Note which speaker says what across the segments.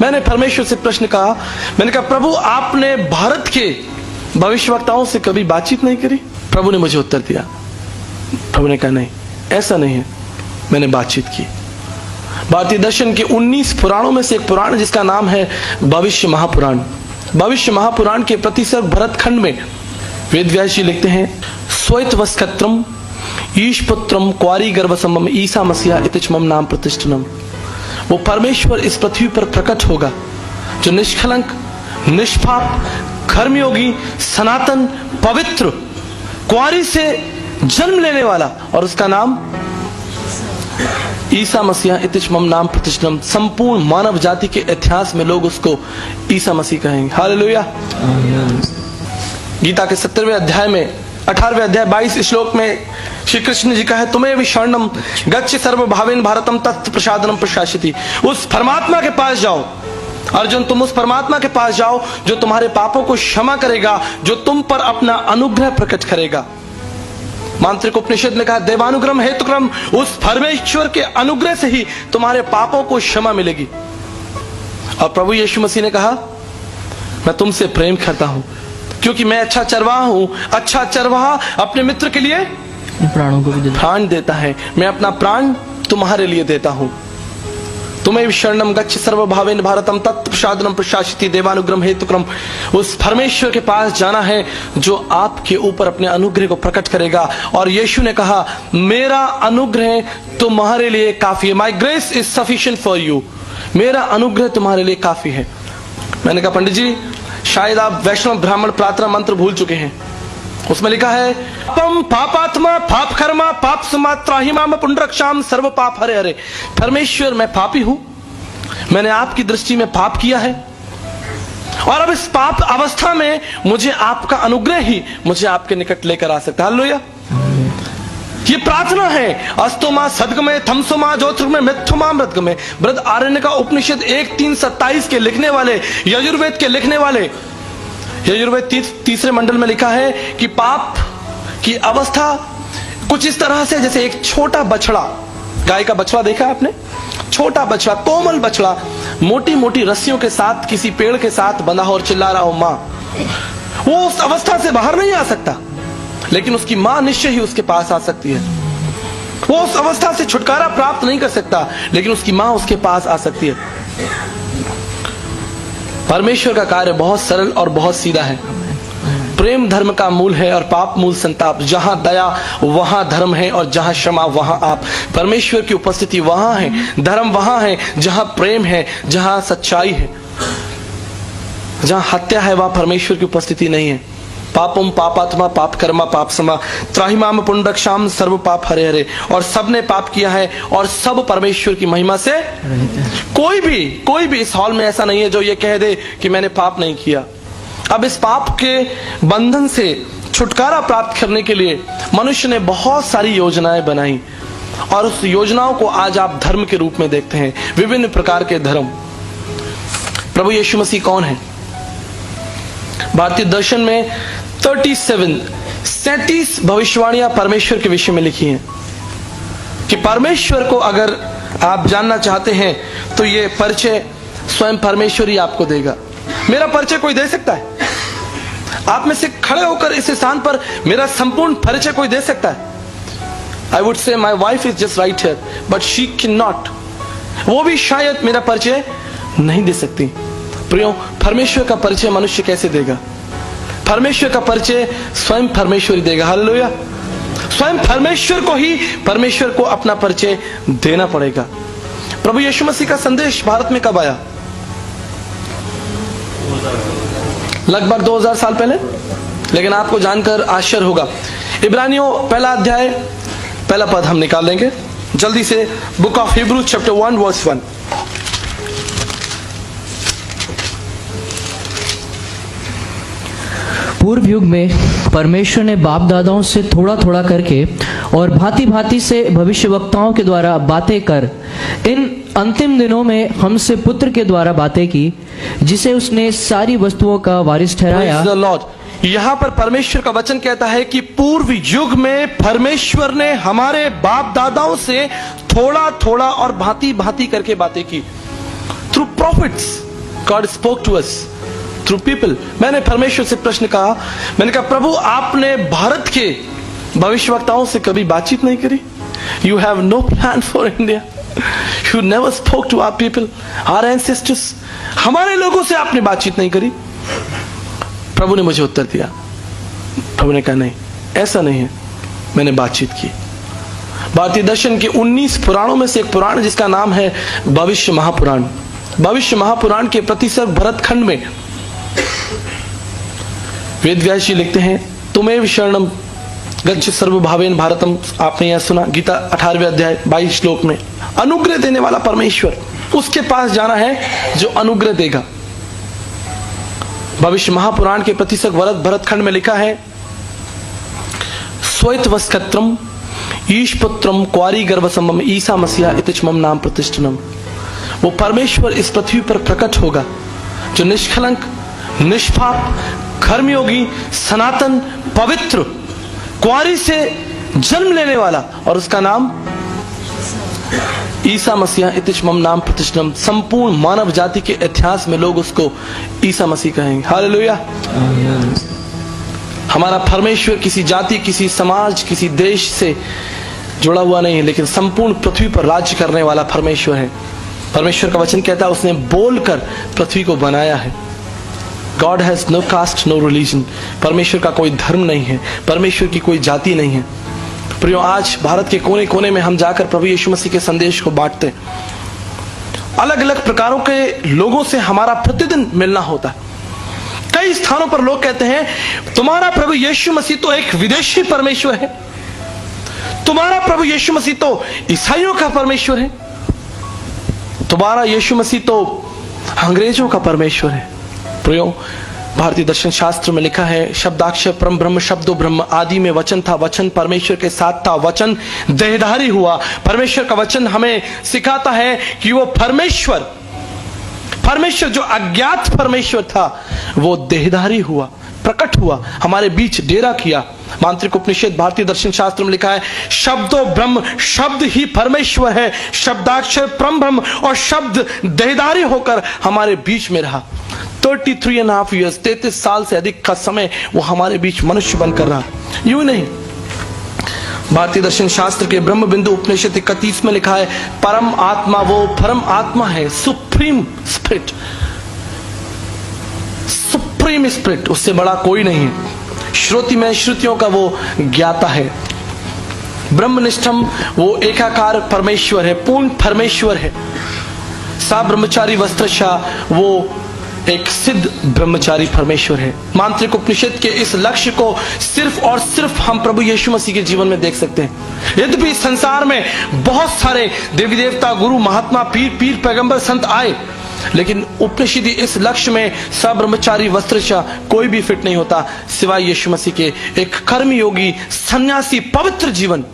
Speaker 1: मैंने परमेश्वर से प्रश्न कहा, मैंने कहा प्रभु आपने भारत के भविष्यवक्ताओं से कभी बातचीत नहीं करी? प्रभु ने मुझे उत्तर दिया, प्रभु ने कहा नहीं, ऐसा नहीं है, मैंने बातचीत की। भारतीय दर्शन के 19 पुराणों में से एक पुराण जिसका नाम है भविष्य महापुराण। भविष्य महापुराण के प्रतिसर्ग भरत खंड में वेद व्यास जी लिखते हैं, स्वैत वस्कत्रम ईशपुत्रम क्वारी गर्भसम्भम ईसा मसीहा इतिचमम नाम प्रतिष्ठनम। वो परमेश्वर इस पृथ्वी पर प्रकट होगा जो निष्कलंक, निष्पाप, कर्मयोगी, सनातन, पवित्र, क्वारी से जन्म लेने वाला, और उसका नाम ईसा मसीहा इतिचमम नाम प्रतिष्ठनम। संपूर्ण मानव जाति के इतिहास में लोग उसको ईसा मसीह कहेंगे। हालेलुया। गीता के 17वें अध्याय में 18वें अध्याय 22 श्लोक में श्री कृष्ण जी का है, तुम्हें भी शरणम गच्छ सर्वभावेन भारतम तत् प्रसादनम प्रशासिति। उस परमात्मा के पास जाओ अर्जुन, तुम उस परमात्मा के पास जाओ जो तुम्हारे पापों को क्षमा करेगा, जो तुम पर अपना अनुग्रह प्रकट करेगा। मांत्रिक उपनिषद में कहा, देवानुग्रह हेतुक्रम, उस परमेश्वर के अनुग्रह से ही तुम्हारे पापों को क्षमा मिलेगी। और प्रभु यीशु मसीह ने कहा, मैं तुमसे प्रेम करता हूं क्योंकि मैं अच्छा चरवाहा हूं। अच्छा चरवाहा अपने मित्र के लिए
Speaker 2: प्राणों को भी
Speaker 1: प्राण देता है, मैं अपना प्राण तुम्हारे लिए देता हूं। तुम्हें शरणम गच्छ सर्वभावेन भारतम तत् प्रसादनम प्रशासिति देवानुग्रह हेतुक्रम। उस परमेश्वर के पास जाना है जो आपके ऊपर अपने अनुग्रह को प्रकट करेगा। और यीशु ने कहा, मेरा अनुग्रह तुम्हारे लिए काफी है। माई grace is sufficient for you. मेरा अनुग्रह तुम्हारे लिए काफी है। मैंने कहा, पंडित जी शायद आप वैष्णव ब्राह्मण प्रार्थना मंत्र भूल चुके हैं। उसमें लिखा है, पम पापात्मा पाप कर्मा पाप समात्राहिमा पुंडरक्षाम सर्व पाप हरे हरे। परमेश्वर मैं पापी हूं, मैंने आपकी दृष्टि में पाप किया है, और अब इस पाप अवस्था में मुझे आपका अनुग्रह ही मुझे आपके निकट लेकर आ सकता है। हालेलुया। ये प्रार्थना है। अस्तोमा सदगमे थमसोमा ज्योतिर्गमे मिथुमा मृतगमे। बृहद आरण्यक उपनिषद 1:3-27 के लिखने वाले, यजुर्वेद के लिखने वाले, यजुर्वेद तीसरे मंडल में लिखा है कि पाप की अवस्था कुछ इस तरह से जैसे एक छोटा बछड़ा, गाय का बछड़ा देखा आपने, छोटा बछड़ा, कोमल बछड़ा, मोटी मोटी रस्सियों के साथ किसी पेड़ के साथ बंधा हो और चिल्ला रहा हो मां, वो उस अवस्था से बाहर नहीं आ सकता, लेकिन उसकी मां निश्चय ही उसके पास आ सकती है। वो उस अवस्था से छुटकारा प्राप्त नहीं कर सकता, लेकिन उसकी मां उसके पास आ सकती है। परमेश्वर का कार्य बहुत सरल और बहुत सीधा है। प्रेम धर्म का मूल है और पाप मूल संताप। जहां दया वहां धर्म है, और जहां क्षमा वहां आप। परमेश्वर की उपस्थिति वहां है, धर्म वहां है जहां प्रेम है, जहां सच्चाई है। जहां हत्या है वहां परमेश्वर की उपस्थिति नहीं है। पापम पापात्मा पाप कर्मा पाप समा त्राहिमाम पुंडरक्षाम सर्व पाप हरे हरे। और सब ने पाप किया है और सब परमेश्वर की महिमा से। कोई भी इस हॉल में ऐसा नहीं है जो ये कह दे कि मैंने पाप नहीं किया। अब इस पाप के बंधन से छुटकारा प्राप्त करने के लिए मनुष्य ने बहुत सारी योजनाएं बनाई, और उस योजनाओं को आज आप धर्म के रूप में देखते हैं, विभिन्न प्रकार के धर्म। प्रभु यीशु मसीह कौन है? भारतीय दर्शन में 37 भविष्यवाणियां परमेश्वर के विषय में लिखी हैं कि परमेश्वर को अगर आप जानना चाहते हैं तो ये परिचय स्वयं परमेश्वर ही आपको देगा। मेरा परिचय कोई दे सकता है? आप में से खड़े होकर इस स्थान पर मेरा संपूर्ण परिचय कोई दे सकता है? I would say my wife is just right here but she can not. वो भी शायद मेरा परिचय नहीं दे सकती। प्रियो, परमेश्वर का परिचय मनुष्य कैसे देगा? परमेश्वर का परिचय स्वयं परमेश्वर ही देगा। हालेलुया। स्वयं परमेश्वर को ही परमेश्वर को अपना परिचय देना पड़ेगा। प्रभु यीशु मसीह का संदेश भारत में कब आया? लगभग 2000 साल पहले। लेकिन आपको जानकर आश्चर्य होगा, इब्रानियों पहला अध्याय पहला पद हम निकाल लेंगे जल्दी से। Book of Hebrew chapter 1 verse 1।
Speaker 2: पूर्व युग में परमेश्वर ने बाप दादाओं से थोड़ा थोड़ा करके और भांति भांति से भविष्यवक्ताओं के द्वारा बातें कर इन अंतिम दिनों में हमसे पुत्र के द्वारा बातें की, जिसे उसने सारी वस्तुओं का वारिस ठहराया।
Speaker 1: Praise the Lord। यहाँ पर परमेश्वर का वचन कहता है कि पूर्व युग में परमेश्वर ने हमारे बाप दादाओं से थोड़ा थोड़ा और भांति भांति करके बातें की। Through prophets, God spoke to us through people. मैंने परमेश्वर से प्रश्न कहा, मैंने कहा प्रभु आपने भारत के भविष्यवक्ताओं से कभी बातचीत नहीं करी? You have no plan for India, you never spoke to our people, our ancestors. हमारे लोगों से आपने बातचीत नहीं करी? प्रभु ने मुझे उत्तर दिया, प्रभु ने कहा नहीं ऐसा नहीं है, मैंने बातचीत की। भारतीय दर्शन के 19 पुराणों में से एक पुराण जिसका नाम है भविष्य महापुराण। भविष्य महापुराण के प्रतिसर्ग भरत खंड में वेद व्यास जी लिखते हैं, तुमेव शरणम गच्छ सर्वभावेन भारतम। आपने यह सुना, गीता 18वें अध्याय 22 श्लोक में अनुग्रह देने वाला परमेश्वर, उसके पास जाना है जो अनुग्रह देगा। भविष्य महापुराण के प्रतिसर्ग भरत खंड में लिखा है, स्वैत वस्कत्रम ईशपुत्रम क्वारी गर्भसम्भम ईसा मसीहा इतिच मम नाम प्रतिष्ठनम। वो परमेश्वर इस पृथ्वी पर प्रकट होगा जो निष्कलंक, निष्पाप, कर्मयोगी, सनातन, पवित्र, क्वारी से जन्म लेने वाला, और उसका नाम ईसा मसीहा इतिच मम नाम प्रतिष्ठनम। संपूर्ण मानव जाति के इतिहास में लोग उसको ईसा मसीह कहेंगे। हालेलुया। हमारा परमेश्वर किसी जाति, किसी समाज, किसी देश से जुड़ा हुआ नहीं है, लेकिन संपूर्ण पृथ्वी पर राज्य करने वाला परमेश्वर है। परमेश्वर का वचन कहता है उसने बोलकर पृथ्वी को बनाया है। God has no caste no religion. परमेश्वर का कोई धर्म नहीं है, परमेश्वर की कोई जाति नहीं है। प्रियो, आज भारत के कोने कोने में हम जाकर प्रभु यीशु मसीह के संदेश को बांटते हैं। अलग अलग प्रकारों के लोगों से हमारा प्रतिदिन मिलना होता है। कई स्थानों पर लोग कहते हैं तुम्हारा प्रभु यीशु मसीह तो एक विदेशी परमेश्वर है, तुम्हारा प्रभु यीशु मसीह तो ईसाइयों का परमेश्वर है, तुम्हारा यीशु मसीह तो अंग्रेजों का परमेश्वर है। प्रियो, भारतीय दर्शन शास्त्र में लिखा है, शब्दाक्षर परम ब्रह्म शब्दो ब्रह्म, आदि में वचन था, वचन परमेश्वर के साथ था, वचन देहधारी हुआ। परमेश्वर का वचन हमें सिखाता है कि वो परमेश्वर जो अज्ञात परमेश्वर था वो देहधारी हुआ, प्रकट हुआ, हमारे बीच डेरा किया। मांत्रिक उपनिषद भारतीय दर्शन शास्त्र में लिखा है, शब्दो ब्रह्म, शब्द ही परमेश्वर है, शब्दाक्षर परम ब्रह्म, और शब्द देहधारी होकर हमारे बीच में रहा। 33.5 years, 33 साल से अधिक का समय वो हमारे बीच मनुष्य बनकर रहा। यूं नहीं, भारतीय दर्शन शास्त्र के ब्रह्म बिंदु उपनिषद 31 में लिखा है, परम आत्मा वो परम आत्मा है, सुप्रीम स्पिरिट, सुप्रीम स्पिरिट, उससे बड़ा कोई नहीं है। श्रुति में श्रुतियों का वो ज्ञाता है। ब्रह्मनिष्ठम वो एकाकार परमेश्वर है, पूर्ण परमेश्वर है। सा ब्रह्मचारी वस्त्रशाह वो एक सिद्ध ब्रह्मचारी परमेश्वर है। मांत्रिक उपनिषद के इस लक्ष्य को सिर्फ और सिर्फ हम प्रभु यीशु मसीह के जीवन में देख सकते हैं। यद्यपि संसार में बहुत सारे देवी देवता, गुरु, महात्मा, पीर, पैगंबर, संत आए, लेकिन उपनिषद इस लक्ष्य में सब ब्रह्मचारी वस्त्रशाह कोई भी फिट नहीं होता सिवाय यीशु मसीह के। एक कर्मयोगी, सन्यासी, पवित्र जीवन।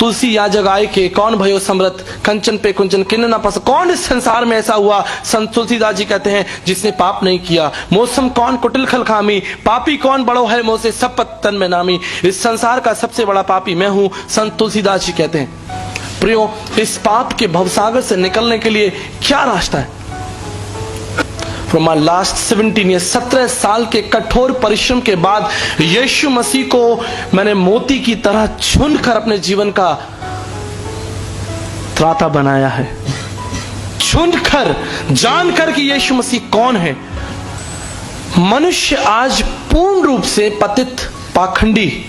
Speaker 1: तुलसी याजक आय के कौन भयो समृत, कंचन पे कुंचन किन्न ना पस। कौन इस संसार में ऐसा हुआ, संत तुलसीदास जी कहते हैं, जिसने पाप नहीं किया। मौसम कौन कुटिल खल खामी, पापी कौन बड़ो है मोसे सब पत्तन में नामी। इस संसार का सबसे बड़ा पापी मैं हूं, संत तुलसीदास जी कहते हैं। प्रियो, इस पाप के भवसागर से निकलने के लिए क्या रास्ता है? From my last 17 years, 17 साल के कठोर परिश्रम के बाद यीशु मसीह को मैंने मोती की तरह चुनकर अपने जीवन का त्राता बनाया है। चुनकर, जानकर कि यीशु मसीह कौन है। मनुष्य आज पूर्ण रूप से पतित, पाखंडी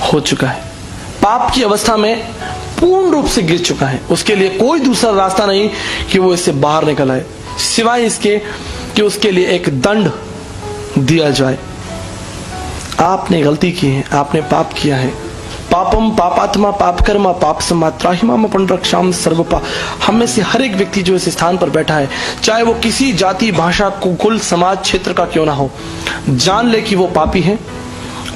Speaker 1: हो चुका है, पाप की अवस्था में पूर्ण रूप से गिर चुका है। उसके लिए कोई दूसरा रास्ता नहीं कि वो इससे बाहर निकल आए, सिवाय इसके कि उसके लिए एक दंड दिया जाए। आपने गलती की है, आपने पाप किया है। पापम पापात्मा पाप कर्मा पाप समात्राहिमा पुनरक्षाम सर्वपा। हम में से हर एक व्यक्ति जो इस स्थान पर बैठा है, चाहे वो किसी जाति, भाषा, कुल, समाज, क्षेत्र का क्यों ना हो, जान ले कि वो पापी है।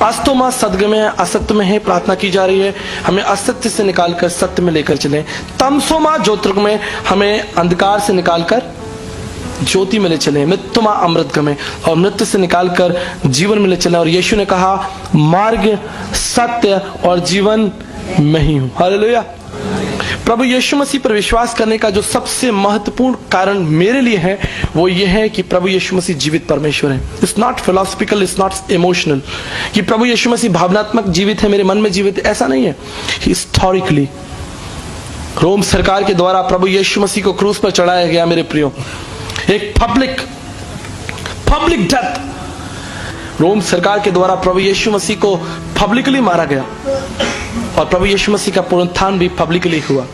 Speaker 1: अस्तो मां सदगम में असत्य में है, प्रार्थना की जा रही है हमें असत्य से निकालकर सत्य में लेकर चले। तमसो मां ज्योतिर्ग में, हमें अंधकार से निकालकर ज्योति में ले चले। मृत्यु मां अमृत में, और मृत्यु से निकालकर जीवन में ले चले। और यीशु ने कहा, मार्ग, सत्य और जीवन मैं ही हूं। हालेलुया। प्रभु यीशु मसीह पर विश्वास करने का जो सबसे महत्वपूर्ण कारण मेरे लिए है वो ये है कि प्रभु यीशु मसीह जीवित परमेश्वर है। It's not philosophical, it's not emotional कि प्रभु यीशु मसीह भावनात्मक जीवित है, मेरे मन में जीवित है, ऐसा नहीं है। हिस्टोरिकली रोम सरकार के द्वारा प्रभु यीशु मसीह को क्रूस पर चढ़ाया गया मेरे प्रियो, एक पब्लिक डेथ। रोम सरकार के द्वारा प्रभु यीशु मसीह को पब्लिकली मारा गया और प्रभु यीशु मसीह का पुनरुत्थान भी पब्लिकली हुआ।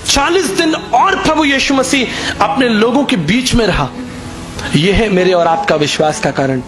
Speaker 1: 40 दिन और प्रभु यीशु मसीह अपने लोगों के बीच में रहा। यह है मेरे और आपका विश्वास का कारण।